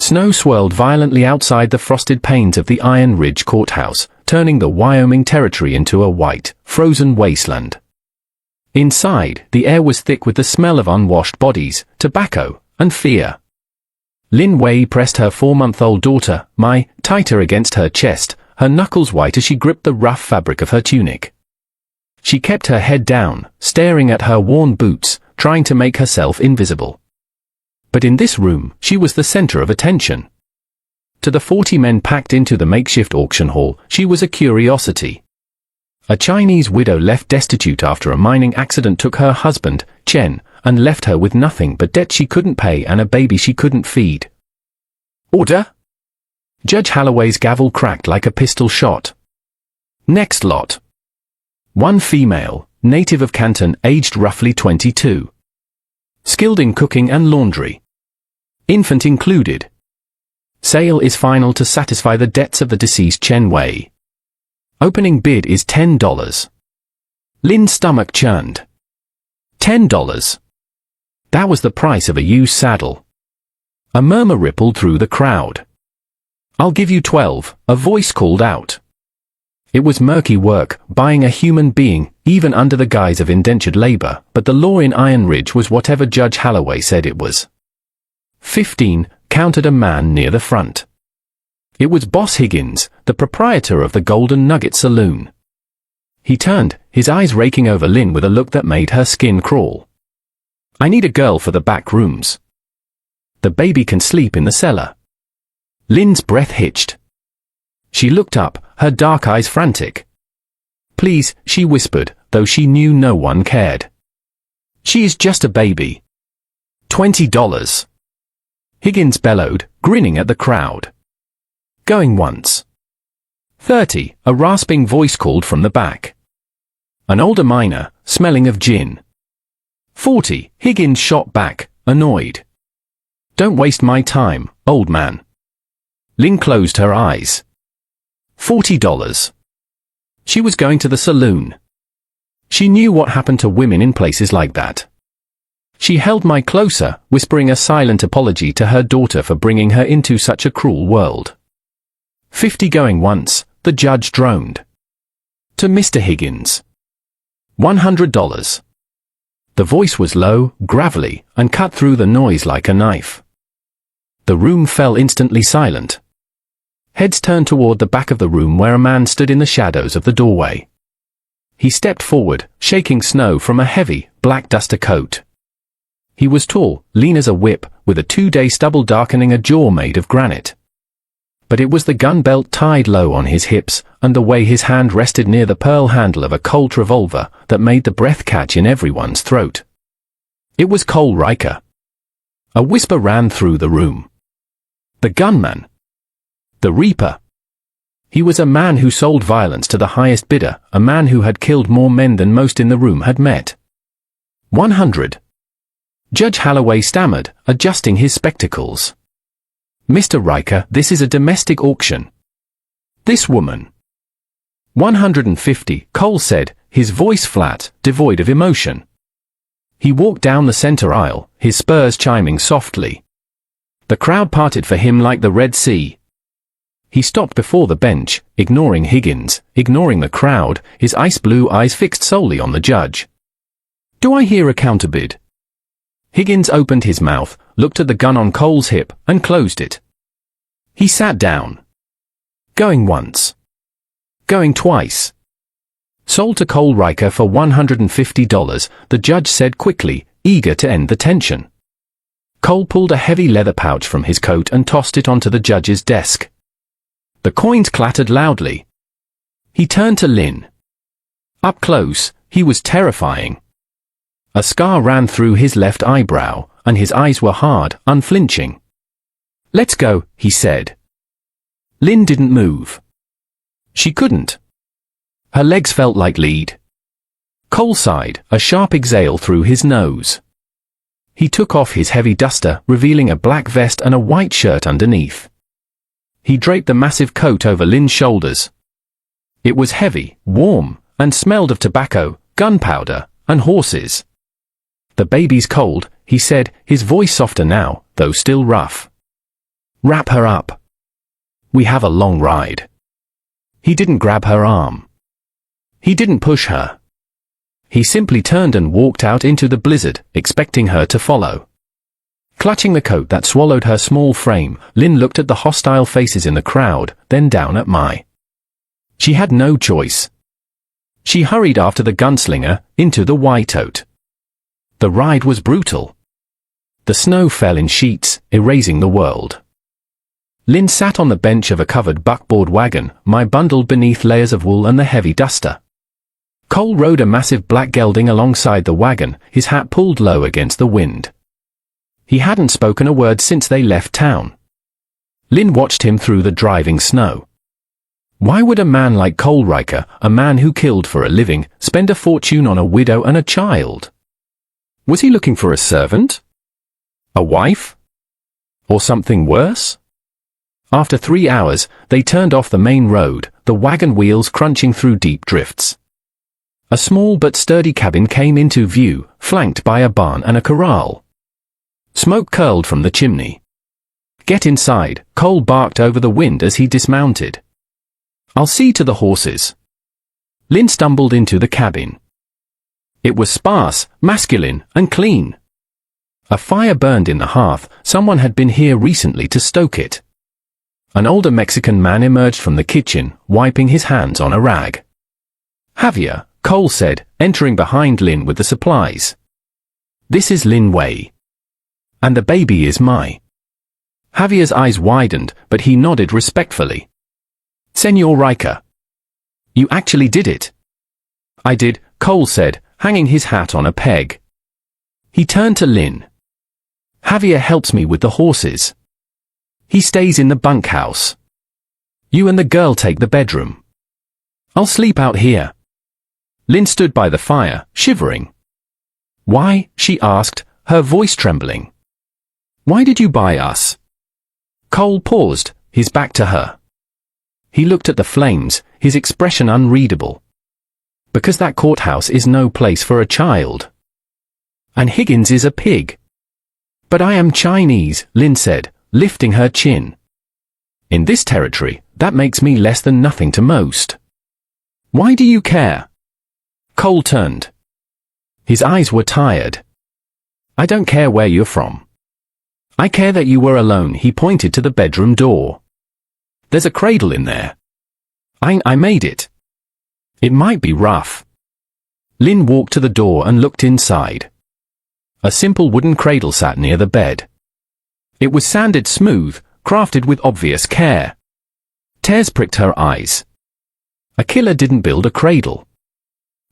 Snow swirled violently outside the frosted panes of the Iron Ridge Courthouse, turning the Wyoming Territory into a white, frozen wasteland. Inside, the air was thick with the smell of unwashed bodies, tobacco, and fear. Lin Wei pressed her 4-month-old daughter, Mai, tighter against her chest, her knuckles white as she gripped the rough fabric of her tunic. She kept her head down, staring at her worn boots, trying to make herself invisible. But in this room, she was the center of attention. To the 40 men packed into the makeshift auction hall, she was a curiosity. A Chinese widow left destitute after a mining accident took her husband, Chen, and left her with nothing but debt she couldn't pay and a baby she couldn't feed. Order? Judge Holloway's gavel cracked like a pistol shot. Next lot. One female, native of Canton, aged roughly 22. Skilled in cooking and laundry. Infant included. Sale is final to satisfy the debts of the deceased Chen Wei. Opening bid is $10. Lin's stomach churned. $10. That was the price of a used saddle. A murmur rippled through the crowd. I'll give you 12, a voice called out. It was murky work, buying a human being, even under the guise of indentured labor, but the law in Iron Ridge was whatever Judge Holloway said it was. 15, countered a man near the front. It was Boss Higgins, the proprietor of the Golden Nugget Saloon. He turned, his eyes raking over Lin with a look that made her skin crawl. I need a girl for the back rooms. The baby can sleep in the cellar. Lin's breath hitched. She looked up, her dark eyes frantic. Please, she whispered, though she knew no one cared. She is just a baby. $20. Higgins bellowed, grinning at the crowd. Going once. 30, a rasping voice called from the back. An older miner, smelling of gin. 40, Higgins shot back, annoyed. Don't waste my time, old man. Lin closed her eyes. $40. She was going to the saloon. She knew what happened to women in places like that. She held Mai closer, whispering a silent apology to her daughter for bringing her into such a cruel world. 50 going once, the judge droned. To Mr. Higgins. $100. The voice was low, gravelly, and cut through the noise like a knife. The room fell instantly silent. Heads turned toward the back of the room where a man stood in the shadows of the doorway. He stepped forward, shaking snow from a heavy, black duster coat. He was tall, lean as a whip, with a 2-day stubble darkening a jaw made of granite. But it was the gun belt tied low on his hips, and the way his hand rested near the pearl handle of a Colt revolver, that made the breath catch in everyone's throat. It was Cole Riker. A whisper ran through the room. The gunman. The Reaper. He was a man who sold violence to the highest bidder, a man who had killed more men than most in the room had met. 100. Judge Holloway stammered, adjusting his spectacles. Mr. Riker, this is a domestic auction. This woman. 150, Cole said, his voice flat, devoid of emotion. He walked down the center aisle, his spurs chiming softly. The crowd parted for him like the Red Sea. He stopped before the bench, ignoring Higgins, ignoring the crowd, his ice-blue eyes fixed solely on the judge. Do I hear a counterbid? Higgins opened his mouth, looked at the gun on Cole's hip, and closed it. He sat down. Going once. Going twice. Sold to Cole Riker for $150, the judge said quickly, eager to end the tension. Cole pulled a heavy leather pouch from his coat and tossed it onto the judge's desk. The coins clattered loudly. He turned to Lin. Up close, he was terrifying. A scar ran through his left eyebrow, and his eyes were hard, unflinching. Let's go, he said. Lin didn't move. She couldn't. Her legs felt like lead. Cole sighed, a sharp exhale through his nose. He took off his heavy duster, revealing a black vest and a white shirt underneath. He draped the massive coat over Lin's shoulders. It was heavy, warm, and smelled of tobacco, gunpowder, and horses. The baby's cold, he said, his voice softer now, though still rough. Wrap her up. We have a long ride. He didn't grab her arm. He didn't push her. He simply turned and walked out into the blizzard, expecting her to follow. Clutching the coat that swallowed her small frame, Lynn looked at the hostile faces in the crowd, then down at Mai. She had no choice. She hurried after the gunslinger, into the whiteout. The ride was brutal. The snow fell in sheets, erasing the world. Lynn sat on the bench of a covered buckboard wagon, Mai bundled beneath layers of wool and the heavy duster. Cole rode a massive black gelding alongside the wagon, his hat pulled low against the wind. He hadn't spoken a word since they left town. Lynn watched him through the driving snow. Why would a man like Cole Riker, a man who killed for a living, spend a fortune on a widow and a child? Was he looking for a servant? A wife? Or something worse? After 3 hours, they turned off the main road, the wagon wheels crunching through deep drifts. A small but sturdy cabin came into view, flanked by a barn and a corral. Smoke curled from the chimney. "Get inside," Cole barked over the wind as he dismounted. "I'll see to the horses." Lynn stumbled into the cabin. It was sparse, masculine, and clean. A fire burned in the hearth. Someone had been here recently to stoke it. An older Mexican man emerged from the kitchen, wiping his hands on a rag. "Javier," Cole said, entering behind Lynn with the supplies. "This is Lin Wei. And the baby is Mai." Javier's eyes widened, but he nodded respectfully. "Senor Riker. You actually did it." "I did," Cole said, hanging his hat on a peg. He turned to Lynn. "Javier helps me with the horses. He stays in the bunkhouse. You and the girl take the bedroom. I'll sleep out here." Lynn stood by the fire, shivering. "Why?" she asked, her voice trembling. "Why did you buy us?" Cole paused, his back to her. He looked at the flames, his expression unreadable. "Because that courthouse is no place for a child. And Higgins is a pig." "But I am Chinese," Lynn said, lifting her chin. "In this territory, that makes me less than nothing to most. Why do you care?" Cole turned. His eyes were tired. "I don't care where you're from. I care that you were alone." He pointed to the bedroom door. "There's a cradle in there. I made it. It might be rough." Lynn walked to the door and looked inside. A simple wooden cradle sat near the bed. It was sanded smooth, crafted with obvious care. Tears pricked her eyes. A killer didn't build a cradle.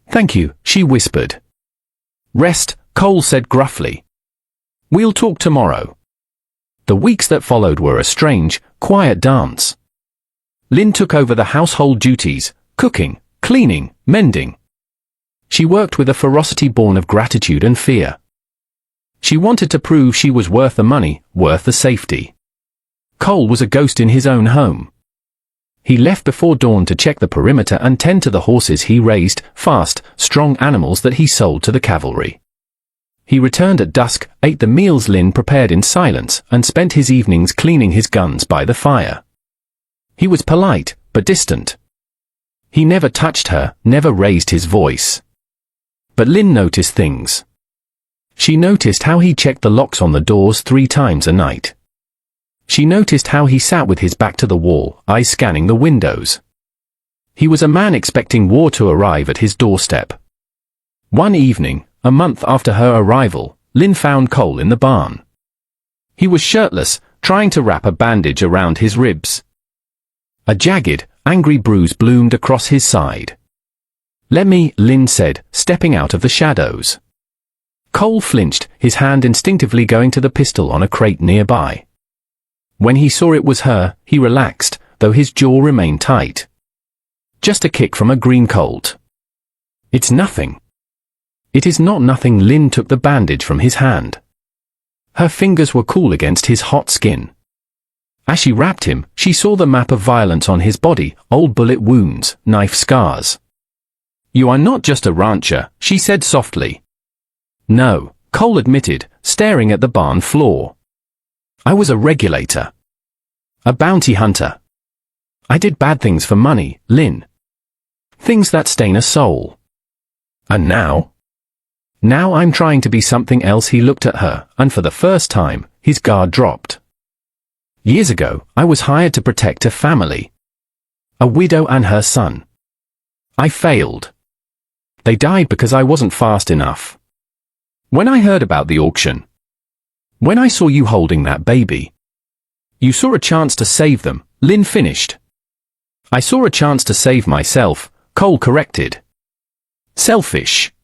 "Thank you," she whispered. "Rest," Cole said gruffly. "We'll talk tomorrow." The weeks that followed were a strange, quiet dance. Lynn took over the household duties, cooking, cleaning, mending. She worked with a ferocity born of gratitude and fear. She wanted to prove she was worth the money, worth the safety. Cole was a ghost in his own home. He left before dawn to check the perimeter and tend to the horses he raised, fast, strong animals that he sold to the cavalry. He returned at dusk, ate the meals Lynn prepared in silence, and spent his evenings cleaning his guns by the fire. He was polite, but distant. He never touched her, never raised his voice. But Lynn noticed things. She noticed how he checked the locks on the doors 3 times a night. She noticed how he sat with his back to the wall, eyes scanning the windows. He was a man expecting war to arrive at his doorstep. One evening, a month after her arrival, Lynn found Cole in the barn. He was shirtless, trying to wrap a bandage around his ribs. A jagged, angry bruise bloomed across his side. "Let me," Lynn said, stepping out of the shadows. Cole flinched, his hand instinctively going to the pistol on a crate nearby. When he saw it was her, he relaxed, though his jaw remained tight. "Just a kick from a green colt. It's nothing." "It is not nothing." Lynn took the bandage from his hand. Her fingers were cool against his hot skin. As she wrapped him, she saw the map of violence on his body, old bullet wounds, knife scars. "You are not just a rancher," she said softly. "No," Cole admitted, staring at the barn floor. "I was a regulator. a bounty hunter. I did bad things for money, Lynn. Things that stain a soul. And now? Now I'm trying to be something else. He looked at her, and for the first time, his guard dropped. Years ago, I was hired to protect a family. A widow and her son. I failed. They died because I wasn't fast enough. When I heard about the auction, when I saw you holding that baby, you saw a chance to save them, Lynn finished. I saw a chance to save myself, Cole corrected. Selfish.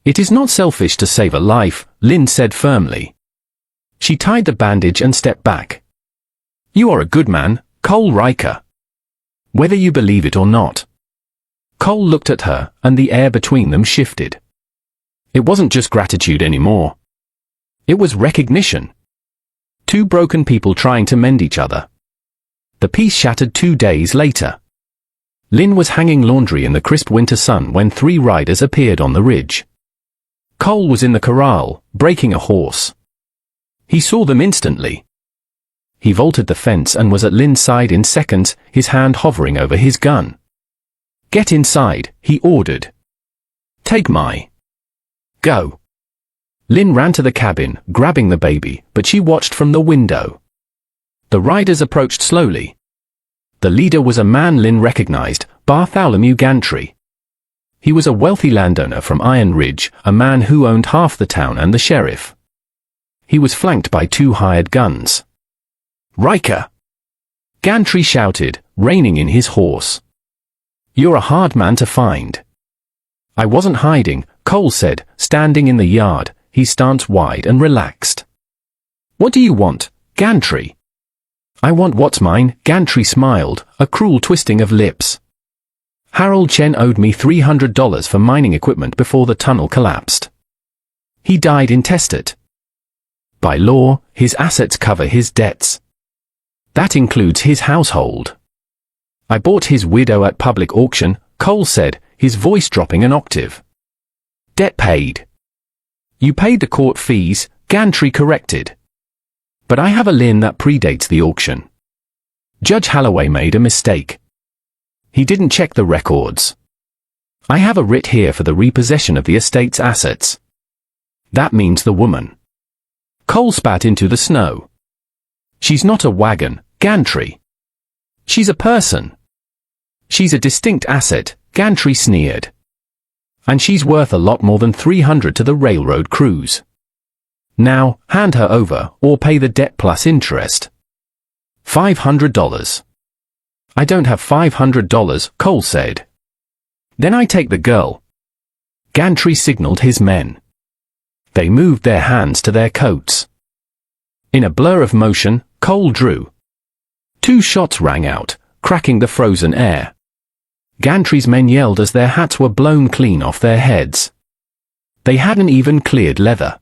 It is not selfish to save a life, Lynn said firmly. She tied the bandage and stepped back. You are a good man, Cole Riker. Whether you believe it or not. Cole looked at her, and the air between them shifted. It wasn't just gratitude anymore. It was recognition. Two broken people trying to mend each other. The peace shattered 2 days later. Lynn was hanging laundry in the crisp winter sun when 3 riders appeared on the ridge. Cole was in the corral, breaking a horse. He saw them instantly. He vaulted the fence and was at Lynn's side in seconds, his hand hovering over his gun. Get inside, he ordered. Take my. Go. Lynn ran to the cabin, grabbing the baby, but she watched from the window. The riders approached slowly. The leader was a man Lynn recognized, Bartholomew Gantry. He was a wealthy landowner from Iron Ridge, a man who owned half the town and the sheriff. He was flanked by 2 hired guns. Riker! Gantry shouted, reining in his horse. You're a hard man to find. I wasn't hiding, Cole said, standing in the yard, his stance wide and relaxed. What do you want, Gantry? I want what's mine, Gantry smiled, a cruel twisting of lips. Harold Chen owed me $300 for mining equipment before the tunnel collapsed. He died intestate. By law, his assets cover his debts. That includes his household. I bought his widow at public auction, Cole said, his voice dropping an octave. Debt paid. You paid the court fees, Gantry corrected. But I have a lien that predates the auction. Judge Holloway made a mistake. He didn't check the records. I have a writ here for the repossession of the estate's assets. That means the woman. Cole spat into the snow. She's not a wagon, Gantry. She's a person. She's a distinct asset, Gantry sneered. And she's worth a lot more than $300 to the railroad crews. Now, hand her over, or pay the debt plus interest. $500. I don't have $500, Cole said. Then I take the girl. Gantry signaled his men. They moved their hands to their coats. In a blur of motion, Cole drew. 2 shots rang out, cracking the frozen air. Gantry's men yelled as their hats were blown clean off their heads. They hadn't even cleared leather.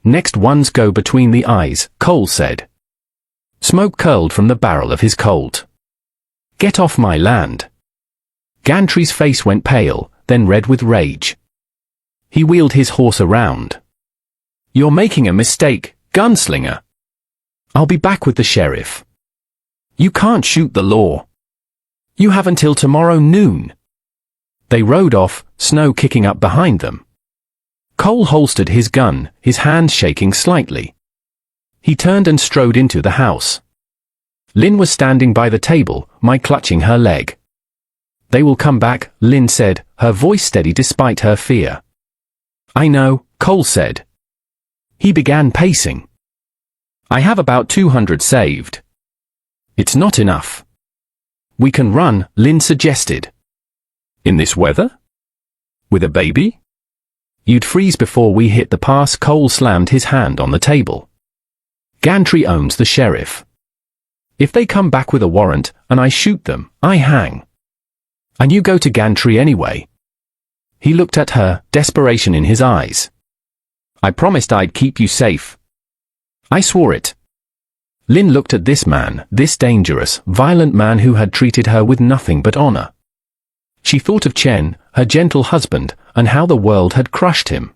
Next ones go between the eyes, Cole said. Smoke curled from the barrel of his Colt. Get off my land. Gantry's face went pale, then red with rage. He wheeled his horse around. You're making a mistake, Gunslinger. I'll be back with the sheriff. You can't shoot the law. You have until tomorrow noon. They rode off, snow kicking up behind them. Cole holstered his gun, his hands shaking slightly. He turned and strode into the house. Lynn was standing by the table, Mike clutching her leg. They will come back, Lynn said, her voice steady despite her fear. I know, Cole said. He began pacing. I have about 200 saved. It's not enough. We can run, Lynn suggested. In this weather? With a baby? You'd freeze before we hit the pass. Cole slammed his hand on the table. Gantry owns the sheriff. If they come back with a warrant, and I shoot them, I hang. And you go to Gantry anyway. He looked at her, desperation in his eyes. I promised I'd keep you safe. I swore it. Lynn looked at this man, this dangerous, violent man who had treated her with nothing but honor. She thought of Chen, her gentle husband, and how the world had crushed him.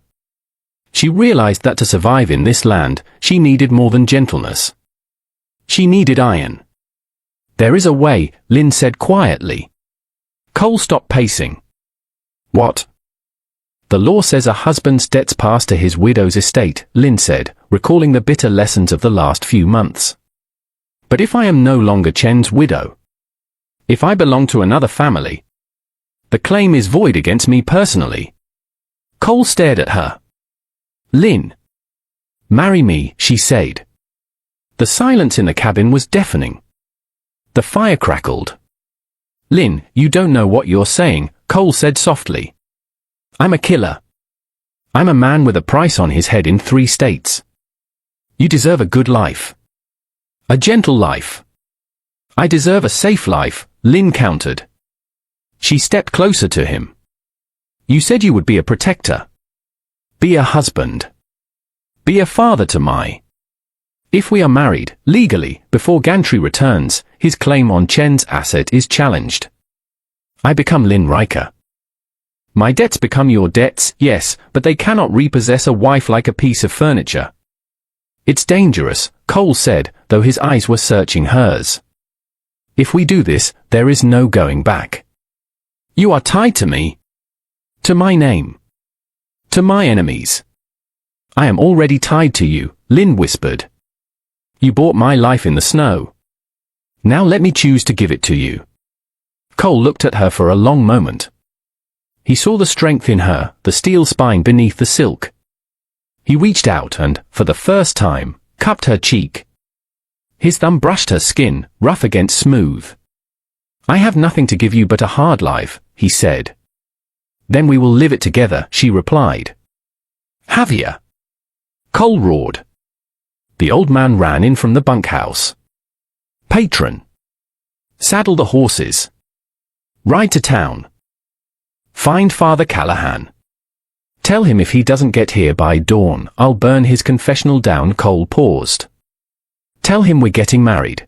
She realized that to survive in this land, she needed more than gentleness. She needed iron. There is a way, Lynn said quietly. Cole stopped pacing. What? The law says a husband's debts pass to his widow's estate, Lynn said, recalling the bitter lessons of the last few months. But if I am no longer Chen's widow? If I belong to another family? The claim is void against me personally. Cole stared at her. Lynn. Marry me, she said. The silence in the cabin was deafening. The fire crackled. Lynn, you don't know what you're saying, Cole said softly. I'm a killer. I'm a man with a price on his head in 3 states. You deserve a good life. A gentle life. I deserve a safe life, Lynn countered. She stepped closer to him. You said you would be a protector. Be a husband. Be a father to my. If we are married, legally, before Gantry returns, his claim on Chen's asset is challenged. I become Lynn Riker. My debts become your debts, yes, but they cannot repossess a wife like a piece of furniture. It's dangerous, Cole said, though his eyes were searching hers. If we do this, there is no going back. You are tied to me. To my name. To my enemies. I am already tied to you, Lynn whispered. You bought my life in the snow. Now let me choose to give it to you. Cole looked at her for a long moment. He saw the strength in her, the steel spine beneath the silk. He reached out and, for the first time, cupped her cheek. His thumb brushed her skin, rough against smooth. I have nothing to give you but a hard life, he said. Then we will live it together, she replied. Have ya? Cole roared. The old man ran in from the bunkhouse. Patron. Saddle the horses. Ride to town. Find Father Callahan. Tell him if he doesn't get here by dawn, I'll burn his confessional down. Cole paused. Tell him we're getting married.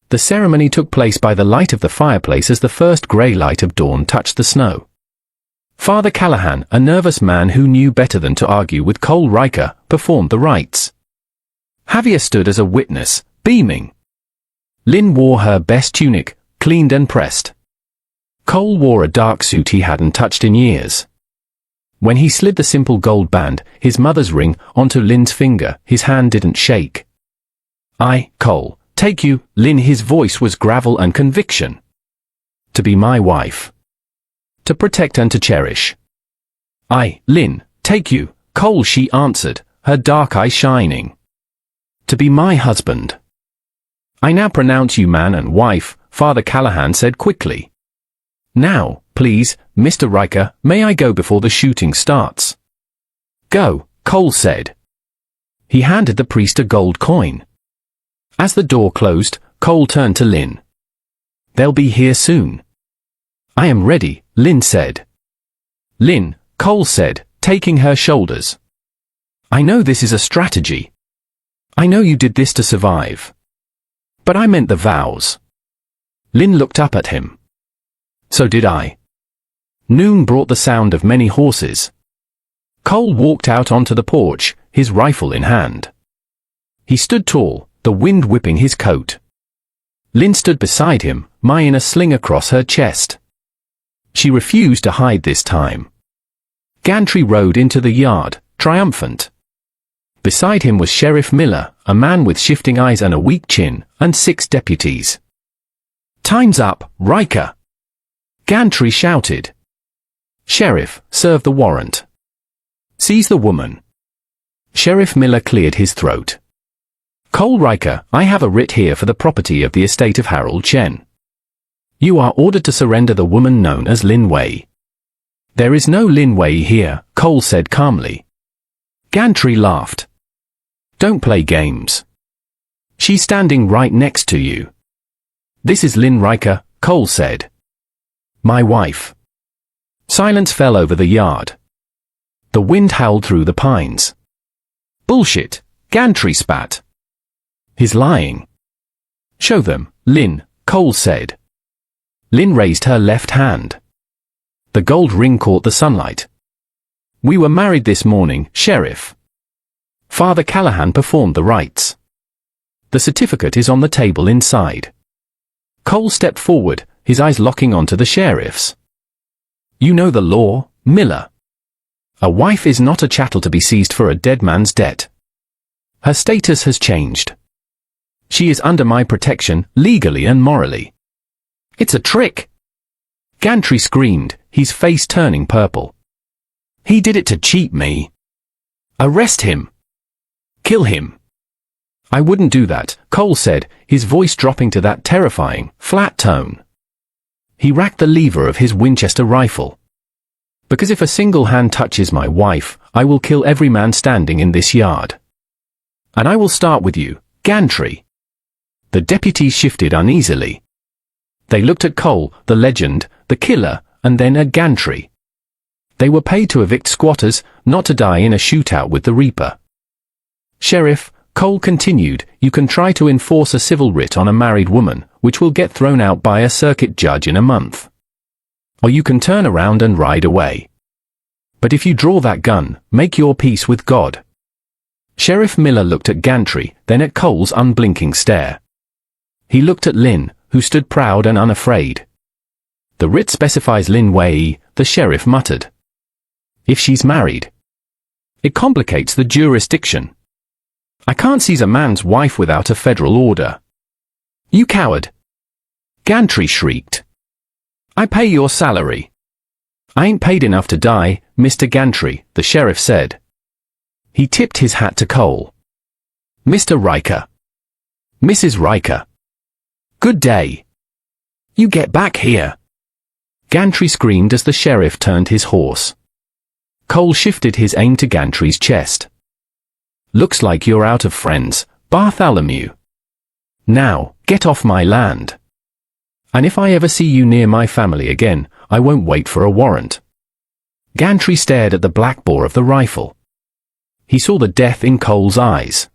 The ceremony took place by the light of the fireplace as the first grey light of dawn touched the snow. Father Callahan, a nervous man who knew better than to argue with Cole Riker, performed the rites. Javier stood as a witness, beaming. Lynn wore her best tunic, cleaned and pressed. Cole wore a dark suit he hadn't touched in years. When he slid the simple gold band, his mother's ring, onto Lynn's finger, his hand didn't shake. I, Cole, take you, Lynn. His voice was gravel and conviction. To be my wife. To protect and to cherish. I, Lynn, take you, Cole, she answered, her dark eyes shining. To be my husband. I now pronounce you man and wife, Father Callahan said quickly. Now, please, Mr. Riker, may I go before the shooting starts? Go, Cole said. He handed the priest a gold coin. As the door closed, Cole turned to Lynn. They'll be here soon. I am ready, Lynn said. Lynn, Cole said, taking her shoulders. I know this is a strategy. I know you did this to survive. But I meant the vows. Lynn looked up at him. So did I. Noon brought the sound of many horses. Cole walked out onto the porch, his rifle in hand. He stood tall, the wind whipping his coat. Lynn stood beside him, in a sling across her chest. She refused to hide this time. Gantry rode into the yard, triumphant. Beside him was Sheriff Miller, a man with shifting eyes and a weak chin, and 6 deputies. Time's up, Riker! Gantry shouted. Sheriff, serve the warrant. Seize the woman. Sheriff Miller cleared his throat. Cole Riker, I have a writ here for the property of the estate of Harold Chen. You are ordered to surrender the woman known as Lin Wei. There is no Lin Wei here, Cole said calmly. Gantry laughed. Don't play games. She's standing right next to you. This is Lynn Riker, Cole said. My wife. Silence fell over the yard. The wind howled through the pines. Bullshit, Gantry spat. He's lying. Show them, Lynn, Cole said. Lynn raised her left hand. The gold ring caught the sunlight. We were married this morning, Sheriff. Father Callahan performed the rites. The certificate is on the table inside. Cole stepped forward, his eyes locking onto the sheriff's. You know the law, Miller. A wife is not a chattel to be seized for a dead man's debt. Her status has changed. She is under my protection, legally and morally. It's a trick. Gantry screamed, his face turning purple. He did it to cheat me. Arrest him. Kill him. I wouldn't do that, Cole said, his voice dropping to that terrifying, flat tone. He racked the lever of his Winchester rifle. Because if a single hand touches my wife, I will kill every man standing in this yard. And I will start with you, Gantry. The deputies shifted uneasily. They looked at Cole, the legend, the killer, and then at Gantry. They were paid to evict squatters, not to die in a shootout with the Reaper. Sheriff, Cole continued, you can try to enforce a civil writ on a married woman, which will get thrown out by a circuit judge in a month. Or you can turn around and ride away. But if you draw that gun, make your peace with God. Sheriff Miller looked at Gantry, then at Cole's unblinking stare. He looked at Lynn, who stood proud and unafraid. The writ specifies Lynn Way, the sheriff muttered. If she's married. It complicates the jurisdiction. I can't seize a man's wife without a federal order. You coward! Gantry shrieked. I pay your salary. I ain't paid enough to die, Mr. Gantry, the sheriff said. He tipped his hat to Cole. Mr. Riker. Mrs. Riker. Good day. You get back here. Gantry screamed as the sheriff turned his horse. Cole shifted his aim to Gantry's chest. Looks like you're out of friends, Bartholomew. Now, get off my land. And if I ever see you near my family again, I won't wait for a warrant. Gantry stared at the black bore of the rifle. He saw the death in Cole's eyes.